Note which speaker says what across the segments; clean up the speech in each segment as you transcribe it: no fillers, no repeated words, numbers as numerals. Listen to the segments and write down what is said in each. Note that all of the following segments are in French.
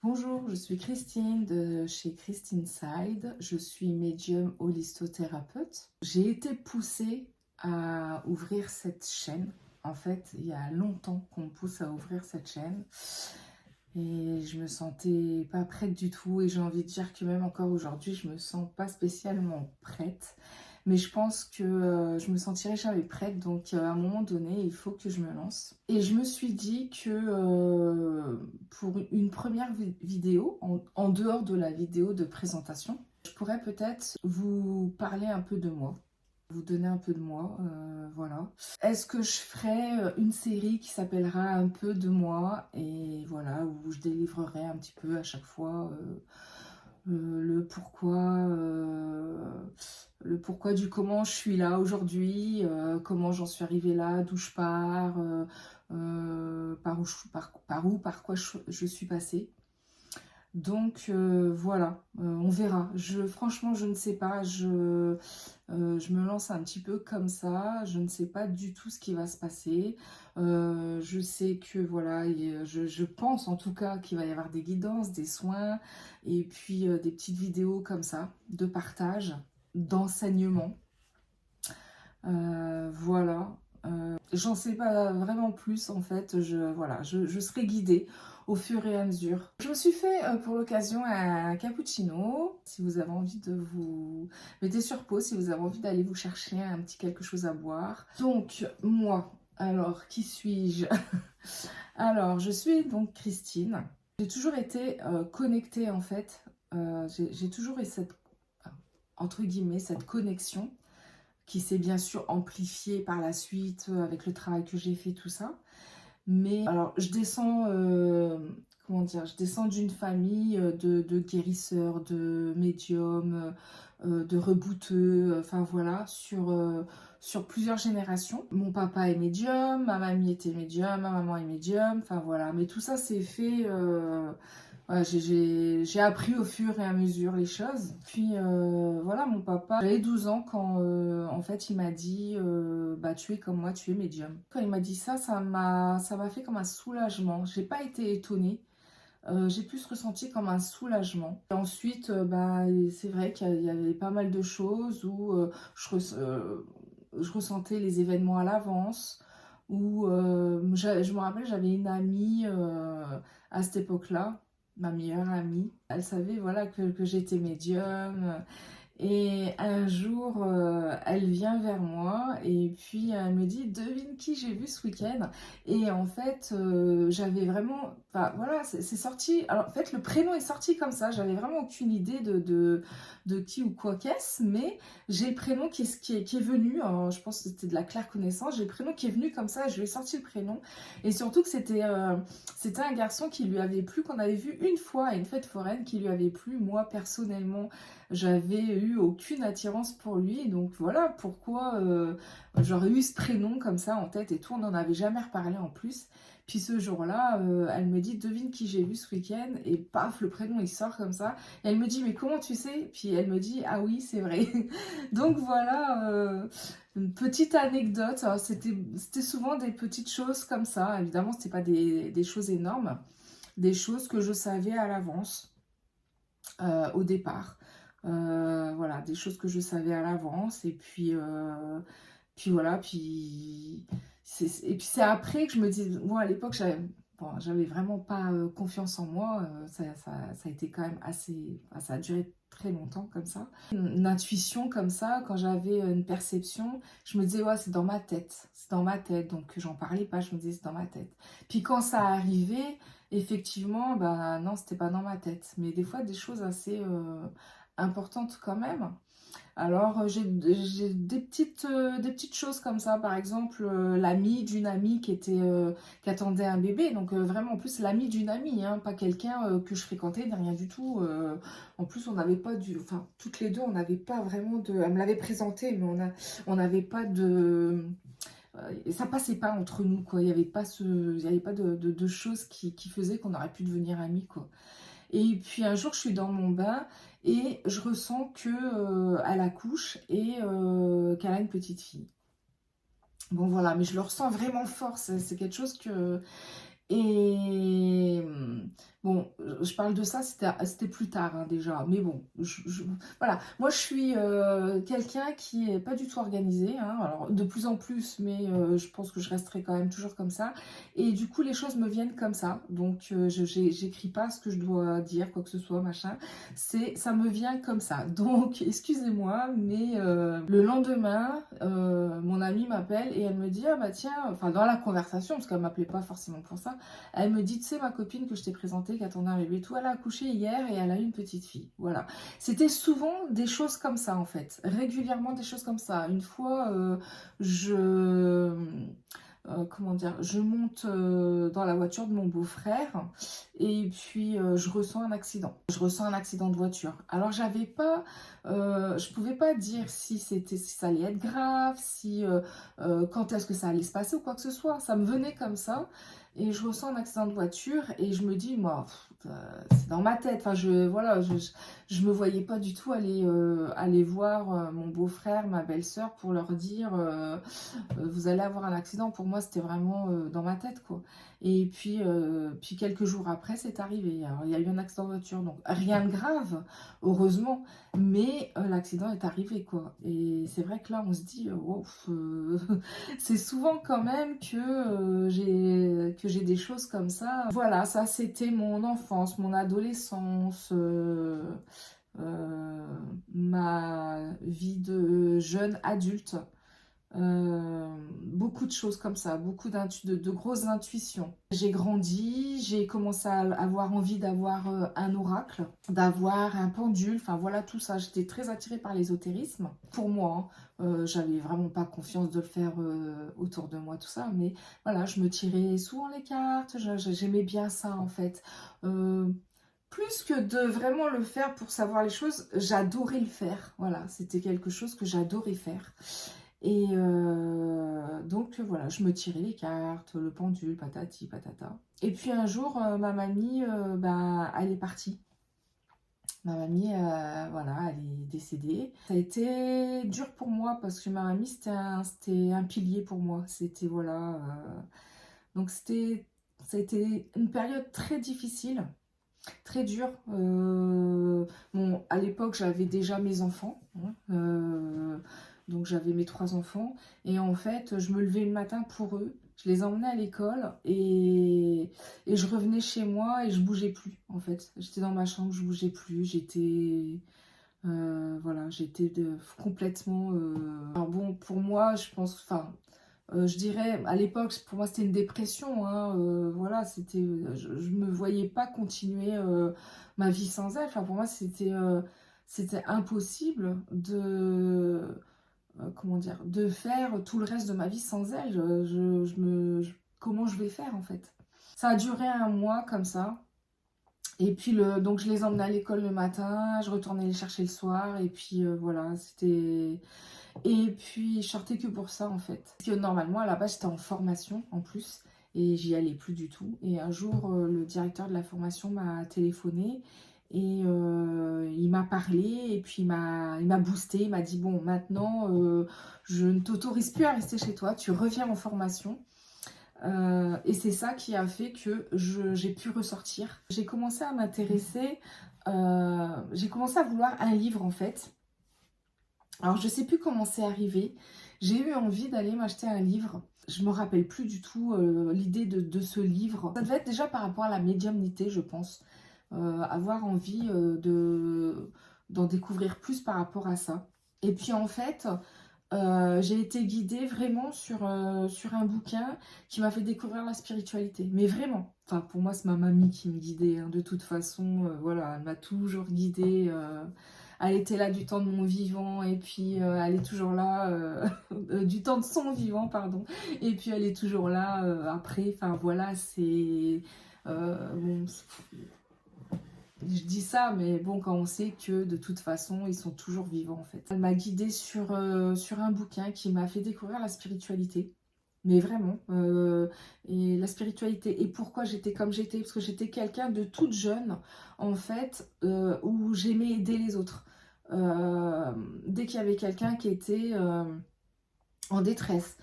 Speaker 1: Bonjour, je suis Christine de chez Christine Side. Je suis médium holistothérapeute. J'ai été poussée à ouvrir cette chaîne. En fait, il y a longtemps qu'on me pousse à ouvrir cette chaîne. Et je me sentais pas prête du tout. Et j'ai envie de dire que même encore aujourd'hui, je me sens pas spécialement prête. Mais je pense que je me sentirai jamais prête. Donc à un moment donné, il faut que je me lance. Et je me suis dit que pour une première vidéo, en dehors de la vidéo de présentation, je pourrais peut-être vous parler un peu de moi. Vous donner un peu de moi, voilà. Est-ce que je ferai une série qui s'appellera un peu de moi et voilà, où je délivrerai un petit peu à chaque fois le pourquoi du comment je suis là aujourd'hui, comment j'en suis arrivée là, d'où je pars, par quoi je suis passée. Donc voilà, on verra. Franchement, je ne sais pas. Je me lance un petit peu comme ça. Je ne sais pas du tout ce qui va se passer. Je sais que voilà, je pense en tout cas qu'il va y avoir des guidances, des soins et puis des petites vidéos comme ça de partage, d'enseignement. Voilà. J'en sais pas vraiment plus en fait. Voilà, je serai guidée au fur et à mesure. Je me suis fait pour l'occasion un cappuccino. Si vous avez envie de vous mettez sur pause, si vous avez envie d'aller vous chercher un petit quelque chose à boire. Donc moi, alors qui suis-je? Alors je suis donc Christine. J'ai toujours été connectée en fait. J'ai toujours eu cette entre guillemets cette connexion qui s'est bien sûr amplifié par la suite avec le travail que j'ai fait, tout ça. Mais alors, comment dire, je descends d'une famille de guérisseurs, de médiums, de rebouteux, enfin voilà, sur plusieurs générations. Mon papa est médium, ma mamie était médium, ma maman est médium, enfin voilà. Mais tout ça s'est fait ouais, j'ai appris au fur et à mesure les choses. Puis voilà, mon papa, j'avais 12 ans quand en fait il m'a dit bah tu es comme moi, tu es médium. Quand il m'a dit ça, ça m'a fait comme un soulagement. J'ai pas été étonnée. J'ai plus ressenti comme un soulagement. Et ensuite, bah, c'est vrai qu'il y avait pas mal de choses où je ressentais les événements à l'avance. Où je me rappelle, j'avais une amie à cette époque-là, ma meilleure amie. Elle savait voilà que j'étais médium. Et un jour, elle vient vers moi et puis elle me dit, devine qui j'ai vu ce week-end. Et en fait, j'avais vraiment, enfin voilà, c'est sorti. Alors en fait, le prénom est sorti comme ça. J'avais vraiment aucune idée de qui ou quoi qu'est-ce, mais j'ai le prénom qui est venu. Je pense que c'était de la claire connaissance. J'ai le prénom qui est venu comme ça. Je lui ai sorti le prénom. Et surtout que c'était un garçon qui lui avait plu, qu'on avait vu une fois à une fête foraine, qui lui avait plu. Moi, personnellement, j'avais eu aucune attirance pour lui, donc voilà pourquoi j'aurais eu ce prénom comme ça en tête et tout, on n'en avait jamais reparlé en plus. Puis ce jour-là, elle me dit, devine qui j'ai vu ce week-end, et paf, le prénom il sort comme ça. Et elle me dit, mais comment tu sais? Puis elle me dit, ah oui, c'est vrai. Donc voilà, une petite anecdote. Alors, c'était souvent des petites choses comme ça. Évidemment, c'était pas des choses énormes, des choses que je savais à l'avance au départ. Voilà, des choses que je savais à l'avance. Et puis voilà, et puis c'est après que je me dis, moi à l'époque, j'avais vraiment pas confiance en moi. Ça a été quand même assez, enfin, ça a duré très longtemps comme ça. Une intuition comme ça, quand j'avais une perception, je me disais, ouais, c'est dans ma tête, c'est dans ma tête. Donc j'en parlais pas, je me disais, c'est dans ma tête. Puis quand ça arrivait, effectivement, bah non, c'était pas dans ma tête. Mais des fois, des choses assez importantes quand même. Alors, j'ai des petites choses comme ça. Par exemple, l'amie d'une amie qui attendait un bébé. Donc, vraiment, en plus, l'amie d'une amie, hein, pas quelqu'un que je fréquentais, ni rien du tout. En plus, on n'avait pas enfin, toutes les deux, on n'avait pas vraiment de... Elle me l'avait présenté, mais on n'avait pas de... ça passait pas entre nous, quoi. Il y avait pas de choses qui faisaient qu'on aurait pu devenir amis, quoi. Et puis un jour, je suis dans mon bain et je ressens que elle accouche et qu'elle a une petite fille. Bon voilà, mais je le ressens vraiment fort, c'est quelque chose que... Et bon, je parle de ça, c'était plus tard hein, déjà, mais bon, voilà. Moi, je suis quelqu'un qui est pas du tout organisé, hein, alors de plus en plus, mais je pense que je resterai quand même toujours comme ça. Et du coup, les choses me viennent comme ça, donc j'écris pas ce que je dois dire, quoi que ce soit, machin. Ça me vient comme ça. Donc, excusez-moi, mais le lendemain, mon amie m'appelle et elle me dit, ah bah tiens, enfin dans la conversation, parce qu'elle m'appelait pas forcément pour ça. Elle me dit, tu sais, ma copine que je t'ai présentée, qui attendait un bébé et tout, elle a accouché hier et elle a eu une petite fille. Voilà. C'était souvent des choses comme ça, en fait. Régulièrement des choses comme ça. Une fois, comment dire, je monte dans la voiture de mon beau-frère et puis je ressens un accident. Je ressens un accident de voiture. Alors j'avais pas, je pouvais pas dire si ça allait être grave, si quand est-ce que ça allait se passer ou quoi que ce soit. Ça me venait comme ça et je ressens un accident de voiture et je me dis moi, c'est dans ma tête. Enfin voilà, je me voyais pas du tout aller voir mon beau-frère, ma belle-sœur pour leur dire vous allez avoir un accident. Pour moi, c'était vraiment dans ma tête, quoi. Et puis quelques jours après, c'est arrivé. Alors, il y a eu un accident de voiture, donc rien de grave, heureusement, mais l'accident est arrivé, quoi. Et c'est vrai que là, on se dit, wow, c'est souvent quand même que j'ai des choses comme ça. Voilà, ça, c'était mon enfance, mon adolescence. Ma vie de jeune adulte. Beaucoup de choses comme ça, beaucoup de grosses intuitions. J'ai grandi, j'ai commencé à avoir envie d'avoir un oracle, d'avoir un pendule, enfin voilà tout ça. J'étais très attirée par l'ésotérisme. Pour moi, hein, j'avais vraiment pas confiance de le faire autour de moi, tout ça, mais voilà, je me tirais souvent les cartes, j'aimais bien ça en fait. Plus que de vraiment le faire pour savoir les choses, j'adorais le faire. Voilà, c'était quelque chose que j'adorais faire. Et donc voilà, je me tirais les cartes, le pendule, patati, patata. Et puis un jour, ma mamie, elle est partie. Ma mamie, voilà, elle est décédée. Ça a été dur pour moi parce que ma mamie, c'était un pilier pour moi. C'était, voilà. Donc ça a été une période très difficile, très dure. Bon, à l'époque, j'avais déjà mes enfants, hein, donc j'avais mes 3 enfants. Et en fait, je me levais le matin pour eux. Je les emmenais à l'école et je revenais chez moi et je bougeais plus, en fait. J'étais dans ma chambre, je bougeais plus. Voilà, complètement... Alors bon, pour moi, je pense... Enfin, je dirais, à l'époque, pour moi, c'était une dépression, hein, voilà, je me voyais pas continuer ma vie sans elle. Enfin, pour moi, c'était impossible comment dire, de faire tout le reste de ma vie sans elle. Comment je vais faire, en fait? Ça a duré un mois comme ça. Et puis, donc, je les emmenais à l'école le matin, je retournais les chercher le soir, et puis voilà, c'était... Et puis, je sortais que pour ça, en fait. Parce que normalement, à la base, j'étais en formation, en plus, et j'y allais plus du tout. Et un jour, le directeur de la formation m'a téléphoné, et il m'a parlé, et puis il m'a boosté, il m'a dit, bon, maintenant, je ne t'autorise plus à rester chez toi, tu reviens en formation. Et c'est ça qui a fait que j'ai pu ressortir. J'ai commencé à m'intéresser, j'ai commencé à vouloir un livre, en fait. Alors, je sais plus comment c'est arrivé. J'ai eu envie d'aller m'acheter un livre. Je me rappelle plus du tout l'idée de ce livre. Ça devait être déjà par rapport à la médiumnité, je pense. Avoir envie d'en découvrir plus par rapport à ça. Et puis en fait, j'ai été guidée vraiment sur un bouquin qui m'a fait découvrir la spiritualité. Mais vraiment. Enfin, pour moi, c'est ma mamie qui me guidait, hein. De toute façon, voilà, elle m'a toujours guidée. Elle était là du temps de mon vivant et puis elle est toujours là du temps de son vivant, pardon. Et puis elle est toujours là après. Enfin voilà, c'est bon, je dis ça, mais bon, quand on sait que de toute façon, ils sont toujours vivants en fait. Elle m'a guidée sur un bouquin qui m'a fait découvrir la spiritualité. Mais vraiment, et la spiritualité. Et pourquoi j'étais comme j'étais? Parce que j'étais quelqu'un de toute jeune, en fait, où j'aimais aider les autres. Dès qu'il y avait quelqu'un qui était en détresse,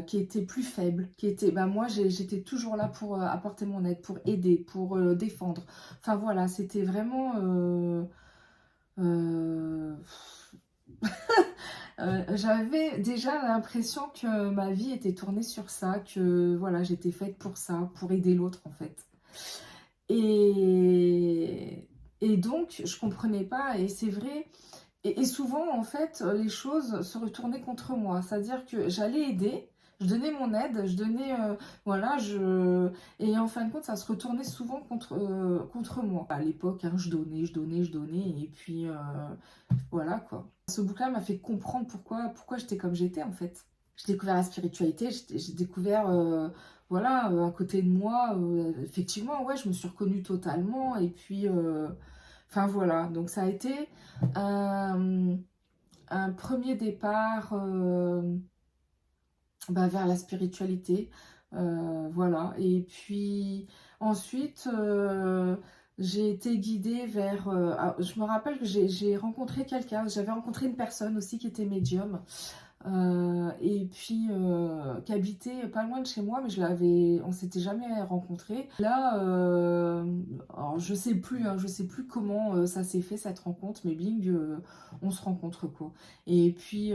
Speaker 1: qui étaient plus faibles, qui étaient, ben moi j'étais toujours là pour apporter mon aide, pour aider, pour défendre. Enfin voilà, c'était vraiment... euh, j'avais déjà l'impression que ma vie était tournée sur ça, que voilà, j'étais faite pour ça, pour aider l'autre en fait. Et, et donc, je comprenais pas, et c'est vrai, et souvent en fait, les choses se retournaient contre moi, c'est-à-dire que j'allais aider, je donnais mon aide, je donnais, voilà, et en fin de compte, ça se retournait souvent contre moi. À l'époque, hein, je donnais, et puis voilà quoi. Ce bouquin m'a fait comprendre pourquoi j'étais comme j'étais en fait. J'ai découvert la spiritualité, j'ai découvert voilà, à côté de moi, effectivement, ouais, je me suis reconnue totalement. Et puis, enfin voilà, donc ça a été un, un premier départ bah, vers la spiritualité. Voilà, et puis ensuite, j'ai été guidée vers... je me rappelle que j'ai rencontré quelqu'un, j'avais rencontré une personne aussi qui était médium. Et puis qui habitait pas loin de chez moi, mais on s'était jamais rencontrés. Là, alors je sais plus, hein, je sais plus comment ça s'est fait cette rencontre, mais bing, on se rencontre quoi. Et puis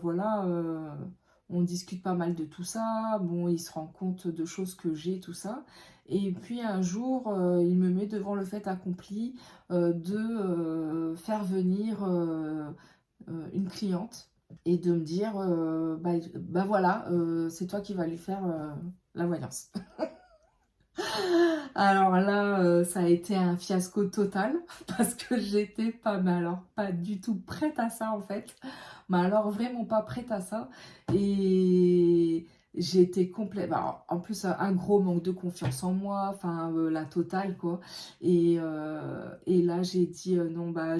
Speaker 1: voilà, on discute pas mal de tout ça. Bon, il se rend compte de choses que j'ai, tout ça. Et puis un jour, il me met devant le fait accompli de faire venir une cliente et de me dire bah voilà, c'est toi qui vas lui faire la voyance. Alors là, ça a été un fiasco total parce que j'étais pas, mais alors pas du tout prête à ça en fait. Mais alors vraiment pas prête à ça. Et j'étais complètement... En plus, un gros manque de confiance en moi, enfin la totale quoi. Et là, j'ai dit non, bah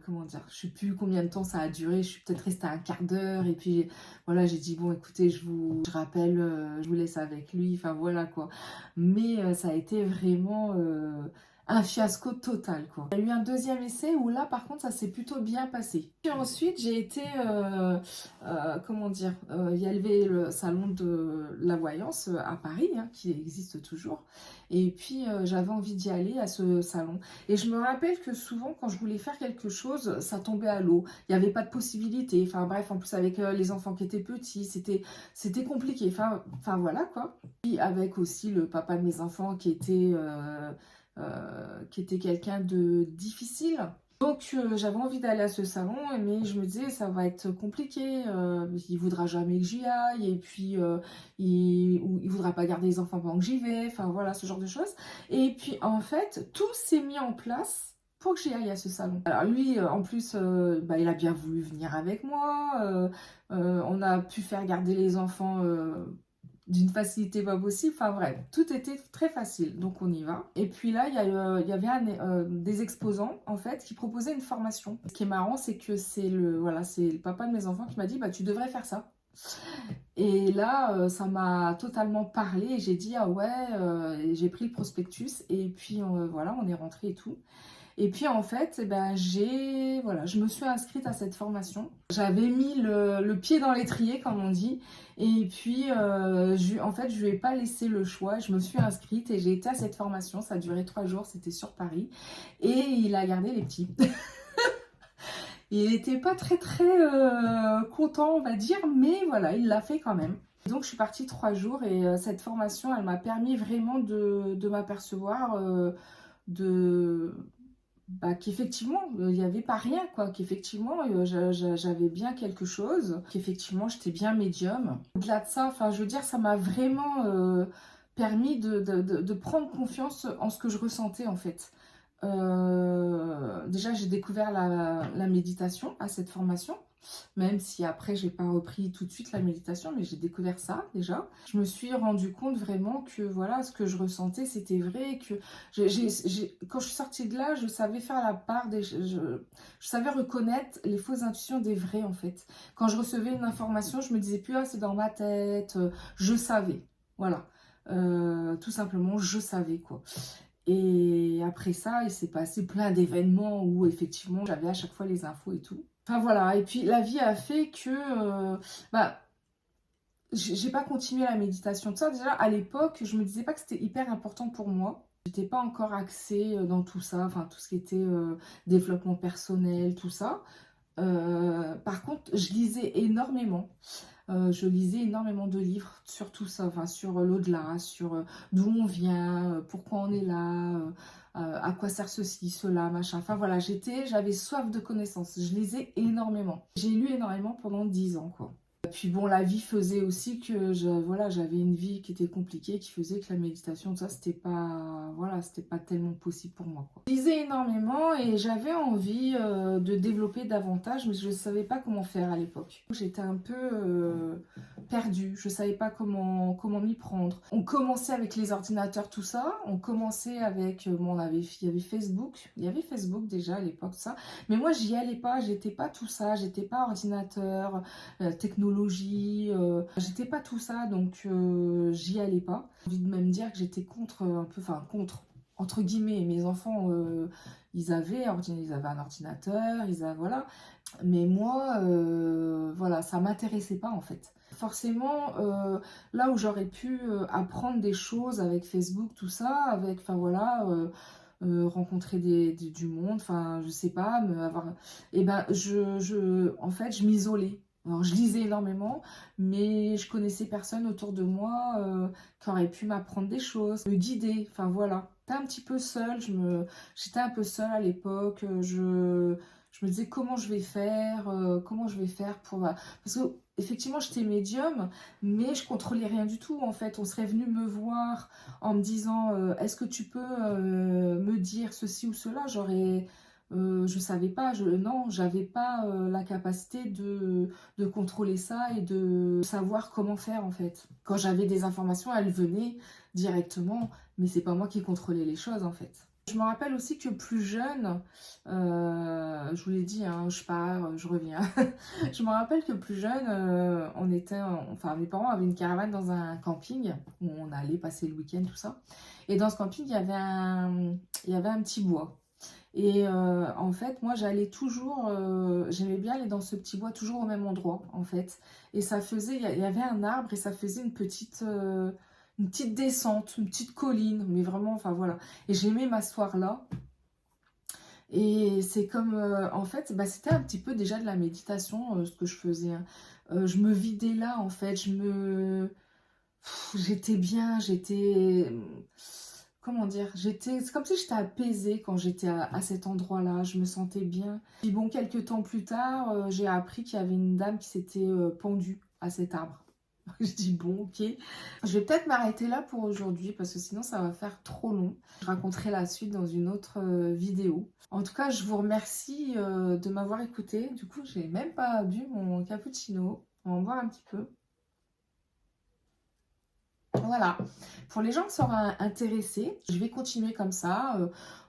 Speaker 1: comment dire, je sais plus combien de temps ça a duré, je suis peut-être restée un quart d'heure, et puis voilà, j'ai dit bon écoutez, je rappelle, je vous laisse avec lui, enfin voilà quoi. Mais ça a été vraiment un fiasco total quoi. Il y a eu un deuxième essai où là par contre ça s'est plutôt bien passé. Puis ensuite j'ai été, comment dire, il y avait le salon de la voyance à Paris, hein, qui existe toujours, et puis j'avais envie d'y aller à ce salon. Et je me rappelle que souvent, quand je voulais faire quelque chose, ça tombait à l'eau. Il n'y avait pas de possibilité. Enfin bref, en plus avec les enfants qui étaient petits, c'était compliqué. Enfin voilà quoi. Puis avec aussi le papa de mes enfants qui était quelqu'un de difficile. Donc j'avais envie d'aller à ce salon, mais je me disais ça va être compliqué, il voudra jamais que j'y aille, et puis il voudra pas garder les enfants pendant que j'y vais, enfin voilà, ce genre de choses. Et puis en fait, tout s'est mis en place pour que j'y aille à ce salon. Alors lui, en plus, bah, il a bien voulu venir avec moi, on a pu faire garder les enfants d'une facilité pas possible, enfin bref, tout était très facile, donc on y va. Et puis là, il y avait des exposants, en fait, qui proposaient une formation. Ce qui est marrant, c'est que voilà, c'est le papa de mes enfants qui m'a dit, bah tu devrais faire ça. Et là, ça m'a totalement parlé, et j'ai dit, ah ouais, et j'ai pris le prospectus, et puis voilà, on est rentré et tout. Et puis en fait, eh ben, voilà, je me suis inscrite à cette formation. J'avais mis le pied dans l'étrier, comme on dit. Et puis, en fait, je lui ai pas laissé le choix. Je me suis inscrite et j'ai été à cette formation. Ça a duré 3 jours, c'était sur Paris. Et il a gardé les petits. Il n'était pas très très content, on va dire, mais voilà, il l'a fait quand même. Donc je suis partie 3 jours, et cette formation, elle m'a permis vraiment de m'apercevoir de bah, qu'effectivement, il n'y avait pas rien, quoi, qu'effectivement, j'avais bien quelque chose, qu'effectivement, j'étais bien médium. Au-delà de ça, enfin, je veux dire, ça m'a vraiment permis de prendre confiance en ce que je ressentais, en fait. Déjà, j'ai découvert la méditation à cette formation, même si après, j'ai pas repris tout de suite la méditation, mais j'ai découvert ça déjà. Je me suis rendu compte vraiment que voilà, ce que je ressentais, c'était vrai, que quand je suis sortie de là, je savais faire la part je savais reconnaître les fausses intuitions des vraies, en fait. Quand je recevais une information, je me disais plus, ah, c'est dans ma tête, je savais, voilà. Tout simplement, je savais quoi. Et après ça, il s'est passé plein d'événements où effectivement j'avais à chaque fois les infos et tout. Enfin voilà, et puis la vie a fait que, bah, j'ai pas continué la méditation, tout ça. Déjà, à l'époque, je me disais pas que c'était hyper important pour moi. J'étais pas encore axée, dans tout ça, enfin tout ce qui était, développement personnel, tout ça. Par contre, je lisais énormément. Je lisais énormément de livres sur tout ça, enfin sur, l'au-delà, sur, d'où on vient, pourquoi on est là, à quoi sert ceci, cela, machin. Enfin voilà, j'avais soif de connaissances. Je lisais énormément. J'ai lu énormément pendant 10 ans, quoi. Puis bon, la vie faisait aussi que voilà, j'avais une vie qui était compliquée, qui faisait que la méditation, tout ça, c'était pas, voilà, c'était pas tellement possible pour moi, quoi. Je lisais énormément et j'avais envie, de développer davantage, mais je ne savais pas comment faire à l'époque. J'étais un peu, perdue, je savais pas comment m'y prendre. On commençait avec les ordinateurs, tout ça, on commençait avec, bon, il y avait Facebook déjà à l'époque, ça, mais moi j'y allais pas, j'étais pas tout ça, j'étais pas ordinateur, technologie, j'étais pas tout ça, donc j'y allais pas. J'ai envie de même dire que j'étais contre, un peu, enfin contre, entre guillemets, mes enfants, ils avaient un ordinateur, voilà, mais moi, voilà, ça m'intéressait pas en fait. Forcément, là où j'aurais pu apprendre des choses avec Facebook, tout ça, avec, enfin voilà, rencontrer du monde, enfin je sais pas, et ben en fait je m'isolais. Alors je lisais énormément, mais je connaissais personne autour de moi qui aurait pu m'apprendre des choses, me guider, enfin voilà. J'étais un petit peu seule, j'étais un peu seule à l'époque, je me disais comment je vais faire pour... Parce que effectivement j'étais médium, mais je contrôlais rien du tout en fait. On serait venu me voir en me disant est-ce que tu peux me dire ceci ou cela, je savais pas, non, j'avais pas la capacité de contrôler ça et de savoir comment faire en fait. Quand j'avais des informations, elles venaient directement, mais c'est pas moi qui contrôlais les choses en fait. Je me rappelle aussi que plus jeune, je vous l'ai dit, hein, je pars, je reviens. Je me rappelle que plus jeune, enfin mes parents avaient une caravane dans un camping où on allait passer le week-end, tout ça. Et dans ce camping, il y avait un petit bois. Et en fait, moi, j'aimais bien aller dans ce petit bois, toujours au même endroit, en fait. Et il y avait un arbre et ça faisait une petite descente, une petite colline, mais vraiment, enfin voilà. Et j'aimais m'asseoir là. Et c'est comme, en fait, bah, c'était un petit peu déjà de la méditation, ce que je faisais, hein. Je me vidais là, en fait, j'étais bien, comment dire, c'est comme si j'étais apaisée quand j'étais à cet endroit-là, je me sentais bien. Puis bon, quelques temps plus tard, j'ai appris qu'il y avait une dame qui s'était pendue à cet arbre. Je dis bon, ok. Je vais peut-être m'arrêter là pour aujourd'hui parce que sinon ça va faire trop long. Je raconterai la suite dans une autre vidéo. En tout cas, je vous remercie de m'avoir écouté. Du coup, j'ai même pas bu mon cappuccino. On va en boire un petit peu. Voilà, pour les gens qui seront intéressés, je vais continuer comme ça.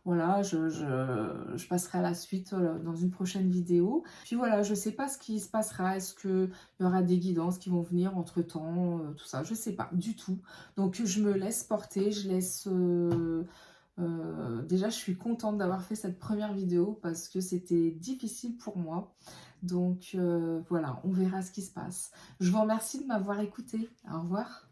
Speaker 1: Voilà, je passerai à la suite dans une prochaine vidéo. Puis voilà, je ne sais pas ce qui se passera. Est-ce qu'il y aura des guidances qui vont venir entre-temps, tout ça, je ne sais pas du tout. Donc je me laisse porter, je laisse... déjà, je suis contente d'avoir fait cette première vidéo parce que c'était difficile pour moi. Donc voilà, on verra ce qui se passe. Je vous remercie de m'avoir écouté. Au revoir.